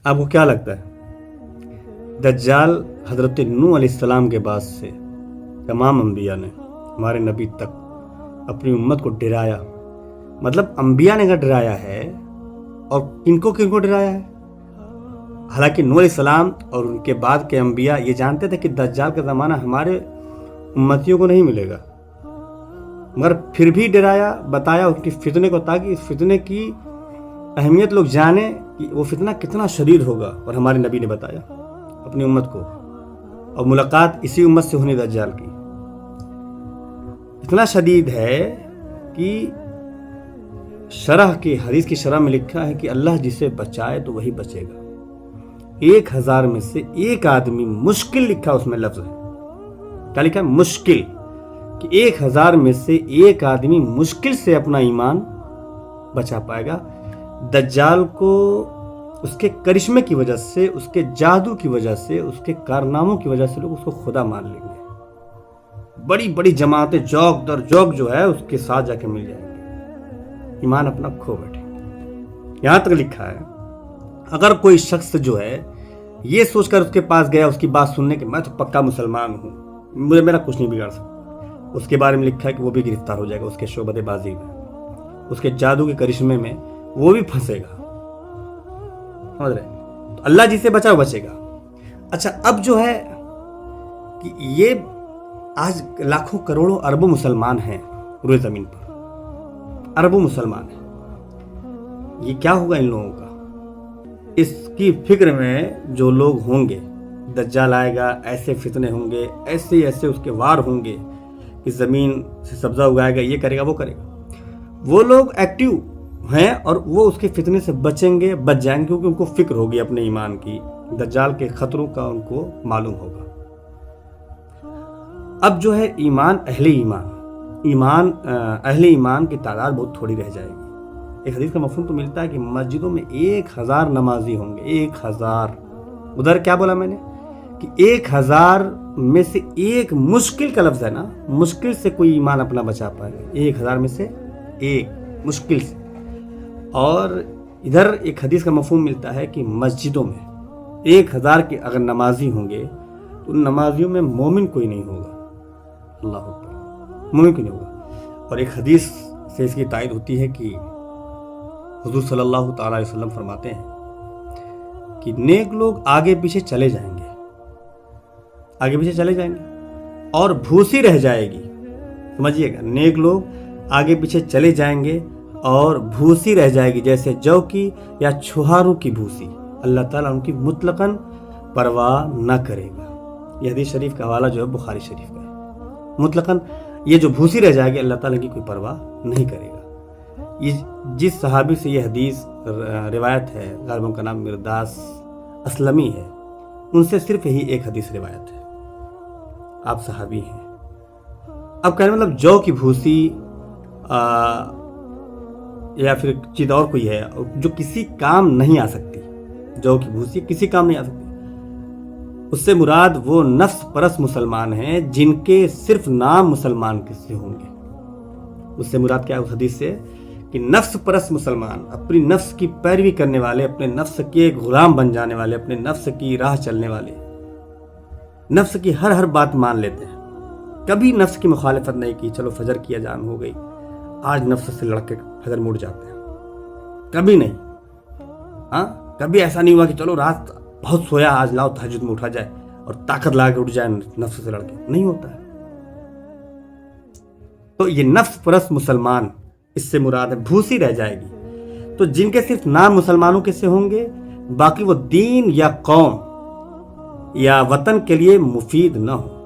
آپ کو کیا لگتا ہے دجال حضرت نوح علیہ السلام کے بعد سے تمام انبیاء نے ہمارے نبی تک اپنی امت کو ڈرایا، مطلب انبیاء نے اگر ڈرایا ہے اور کن کو ڈرایا ہے؟ حالانکہ نوح علیہ السلام اور ان کے بعد کے انبیاء یہ جانتے تھے کہ دجال کا زمانہ ہمارے امتیوں کو نہیں ملے گا، مگر پھر بھی ڈرایا، بتایا ان کی فتنے کو، تاکہ اس فتنے کی اہمیت لوگ جانیں کہ وہ فتنہ کتنا شدید ہوگا۔ اور ہمارے نبی نے بتایا اپنی امت کو، اور ملاقات اسی امت سے ہونی دجال کی اتنا شدید ہے کہ شرح کی حدیث کی شرح میں لکھا ہے کہ اللہ جسے بچائے تو وہی بچے گا۔ 1000 میں سے ایک آدمی، مشکل لکھا اس میں لفظ ہے، کیا لکھا ہے؟ مشکل، کہ 1000 میں سے ایک آدمی مشکل سے اپنا ایمان بچا پائے گا۔ دجال کو اس کے کرشمے کی وجہ سے، اس کے جادو کی وجہ سے، اس کے کارناموں کی وجہ سے لوگ اس کو خدا مان لیں گے۔ بڑی بڑی جماعتیں جوک در جوک جو ہے اس کے ساتھ جا کے مل جائیں گے، ایمان اپنا کھو بیٹھے گے۔ یہاں تک لکھا ہے اگر کوئی شخص جو ہے یہ سوچ کر اس کے پاس گیا اس کی بات سننے کہ میں تو پکا مسلمان ہوں، مجھے میرا کچھ نہیں بگاڑ سکتا، اس کے بارے میں لکھا ہے کہ وہ بھی گرفتار ہو جائے گا، اس کے شعبدے بازی میں، اس کے جادو کے کرشمے میں وہ بھی پھنسے گا۔ سمجھ رہے؟ تو اللہ جسے بچا وہ بچے گا۔ اچھا، اب جو ہے کہ یہ آج لاکھوں کروڑوں اربوں مسلمان ہیں روئے زمین پر، اربوں مسلمان ہیں، یہ کیا ہوگا ان لوگوں کا؟ اس کی فکر میں جو لوگ ہوں گے، دجال آئے گا، ایسے فتنے ہوں گے، ایسے اس کے وار ہوں گے کہ زمین سے سبزہ اگائے گا، یہ کرے گا وہ کرے گا، وہ لوگ ایکٹیو ہیں اور وہ اس کے فتنے سے بچیں گے، بچ جائیں گے، کیونکہ ان کو فکر ہوگی اپنے ایمان کی، دجال کے خطروں کا ان کو معلوم ہوگا۔ اب جو ہے اہل ایمان کی تعداد بہت تھوڑی رہ جائے گی۔ ایک حدیث کا مفہوم تو ملتا ہے کہ مسجدوں میں 1000 نمازی ہوں گے، 1000۔ ادھر کیا بولا میں نے کہ 1000 میں سے ایک، مشکل کا لفظ ہے نا، مشکل سے کوئی ایمان اپنا بچا پائے گا، 1000 میں سے ایک، مشکل سے۔ اور ادھر ایک حدیث کا مفہوم ملتا ہے کہ مسجدوں میں 1000 کے اگر نمازی ہوں گے تو ان نمازیوں میں مومن کوئی نہیں ہوگا، اللہ اکبر، مومن کوئی نہیں ہوگا۔ اور ایک حدیث سے اس کی تائید ہوتی ہے کہ حضور صلی اللہ تعالی علیہ وسلم فرماتے ہیں کہ نیک لوگ آگے پیچھے چلے جائیں گے، آگے پیچھے چلے جائیں گے اور بھوسی رہ جائے گی۔ سمجھیے گا، نیک لوگ آگے پیچھے چلے جائیں گے اور بھوسی رہ جائے گی، جیسے جو کی یا چھوہاروں کی بھوسی، اللہ تعالیٰ ان کی مطلقاً پرواہ نہ کرے گا۔ یہ حدیث شریف کا حوالہ جو ہے بخاری شریف کا ہے۔ مطلقاً یہ جو بھوسی رہ جائے گی اللہ تعالیٰ کی کوئی پرواہ نہیں کرے گا۔ یہ جس صحابی سے یہ حدیث روایت ہے، غالباً کا نام مرداس اسلمی ہے، ان سے صرف یہی ایک حدیث روایت ہے، آپ صحابی ہیں۔ اب کہنے مطلب جو کی بھوسی یا پھر چیز اور کوئی ہے جو کسی کام نہیں آ سکتی، جو کی بھوسی کسی کام نہیں آ سکتی، اس سے مراد وہ نفس پرست مسلمان ہیں جن کے صرف نام مسلمان سے ہوں گے۔ اس سے مراد کیا ہے اس حدیث سے کہ نفس پرست مسلمان، اپنی نفس کی پیروی کرنے والے، اپنے نفس کے غلام بن جانے والے، اپنے نفس کی راہ چلنے والے، نفس کی ہر بات مان لیتے ہیں، کبھی نفس کی مخالفت نہیں کی، چلو فجر کی اذان ہو گئی، آج نفس سے لڑ کے فجر مڑ جاتے ہیں، کبھی نہیں۔ ہاں، کبھی ایسا نہیں ہوا کہ چلو رات بہت سویا، آج لاؤ تہجد میں اٹھا جائے اور طاقت لا کے اٹھ جائے نفس سے لڑ کے، نہیں ہوتا ہے۔ تو یہ نفس پرست مسلمان اس سے مراد ہے، بھوسی رہ جائے گی۔ تو جن کے صرف نام مسلمانوں کے سے ہوں گے، باقی وہ دین یا قوم یا وطن کے لیے مفید نہ ہوں،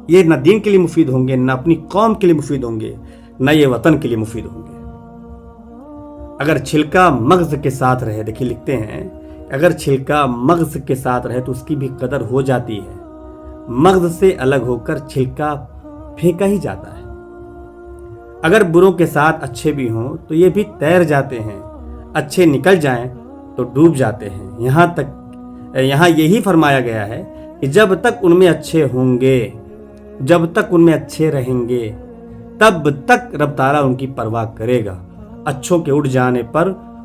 یہ نہ دین کے لیے مفید ہوں گے، نہ اپنی قوم کے لیے مفید ہوں گے، نہ یہ وطن کے لیے مفید ہوں گے۔ اگر چھلکا مغز کے ساتھ رہے، دیکھیے لکھتے ہیں اگر چھلکا مغز کے ساتھ رہے تو اس کی بھی قدر ہو جاتی ہے، مغز سے الگ ہو کر چھلکا پھینکا ہی جاتا ہے۔ اگر بروں کے ساتھ اچھے بھی ہوں تو یہ بھی تیر جاتے ہیں، اچھے نکل جائیں تو ڈوب جاتے ہیں۔ یہاں یہی فرمایا گیا ہے کہ جب تک ان میں اچھے ہوں گے، جب تک ان میں اچھے رہیں گے، تب تک رب تعالیٰ ان کی پرواہ کرے گا، اچھوں کے اٹھ جانے پر